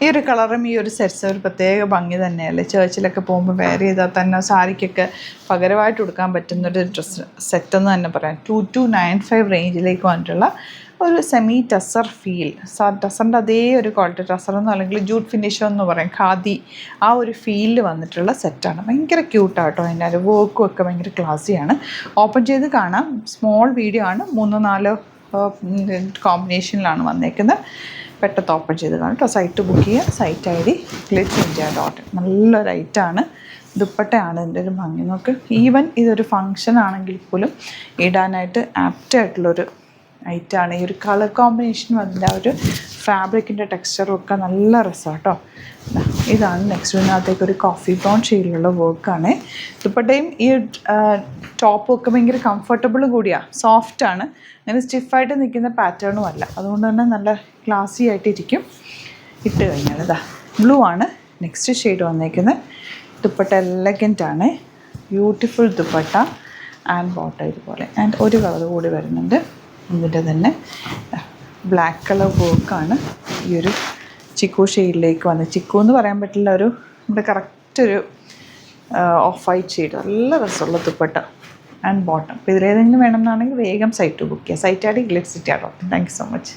ഈ ഒരു കളറും ഈ ഒരു സെറ്റ്സ് ഒരു പ്രത്യേക ഭംഗി തന്നെയല്ലേ. ചേർച്ചിലൊക്കെ പോകുമ്പോൾ വെയർ ചെയ്താൽ തന്നെ സാരിക്കൊക്കെ പകരമായിട്ട് കൊടുക്കാൻ പറ്റുന്നൊരു ഡ്രസ്സ് സെറ്റെന്ന് തന്നെ പറയാം. 2295 റേഞ്ചിലേക്ക് വന്നിട്ടുള്ള ഒരു സെമി ടസർ ഫീൽ. ടസറിൻ്റെ അതേ ഒരു ക്വാളിറ്റി, ടസറെന്നോ അല്ലെങ്കിൽ ജൂട്ട് ഫിനിഷോ എന്ന് പറയും, ഖാദി ആ ഒരു ഫീലിൽ വന്നിട്ടുള്ള സെറ്റാണ്. ഭയങ്കര ക്യൂട്ടാട്ടോ. അതിൻ്റെ ഒരു വർക്കും ഒക്കെ ഭയങ്കര ക്ലാസ്സിയാണ്. ഓപ്പൺ ചെയ്ത് കാണാം. സ്മോൾ വീഡിയോ ആണ്, 3-4 കോമ്പിനേഷനിലാണ് വന്നേക്കുന്നത്. പെട്ടെന്ന് ഓപ്പൺ ചെയ്ത് കാണും കേട്ടോ. സൈറ്റ് ബുക്ക് ചെയ്യുക. Site ID glitzindia.in. നല്ലൊരു ഐറ്റാണ്. ദുപ്പട്ടയാണ് ഇതിൻ്റെ ഒരു ഭംഗി. നോക്ക്, ഈവൻ ഇതൊരു ഫങ്ഷൻ ആണെങ്കിൽ പോലും ഇടാനായിട്ട് ആപ്റ്റായിട്ടുള്ളൊരു ഐറ്റാണ്. ഈ ഒരു കളർ കോമ്പിനേഷനും അതിൻ്റെ ആ ഒരു ഫാബ്രിക്കിൻ്റെ ടെക്സ്ചറും ഒക്കെ നല്ല രസമാണ് കേട്ടോ. ഇതാണ് നെക്സ്റ്റ്. ഇതിനകത്തേക്ക് ഒരു കോഫി ബ്രൗൺ ഷെയ്ഡിലുള്ള വർക്കാണ്. ദുപ്പട്ടയും ഈ ടോപ്പും ഒക്കെ ഭയങ്കര കംഫർട്ടബിൾ കൂടിയാണ്. സോഫ്റ്റാണ്, അങ്ങനെ സ്റ്റിഫായിട്ട് നിൽക്കുന്ന പാറ്റേണും അല്ല. അതുകൊണ്ട് തന്നെ നല്ല ക്ലാസി ആയിട്ടിരിക്കും ഇട്ട് കഴിഞ്ഞാൽ. ഇതാ ബ്ലൂ ആണ് നെക്സ്റ്റ് ഷെയ്ഡ് വന്നേക്കുന്നത്. ദുപ്പട്ട എലഗൻ്റ് ആണ്. ബ്യൂട്ടിഫുൾ ദുപ്പട്ട ആൻഡ് ബോട്ട ഇതുപോലെ. ആൻഡ് ഒരു കളർ കൂടി വരുന്നുണ്ട്. ഇതിൻ്റെ തന്നെ ബ്ലാക്ക് കളർ വർക്കാണ് ഈ ഒരു ചിക്കു ഷെയ്ഡിലേക്ക് വന്നത്. ചിക്കു എന്ന് പറയാൻ പറ്റില്ല, ഒരു നമ്മുടെ കറക്റ്റ് ഒരു ഓഫ് വൈറ്റ് ഷെയ്ഡ്. നല്ല രസമുള്ള ദുപ്പട്ട ആൻഡ് ബോട്ടം. അപ്പോൾ ഇതിലേതെങ്കിലും വേണമെന്നാണെങ്കിൽ വേഗം സൈറ്റ് ബുക്ക് ചെയ്യുക. Site ID glitzindia.in. Thank you so much.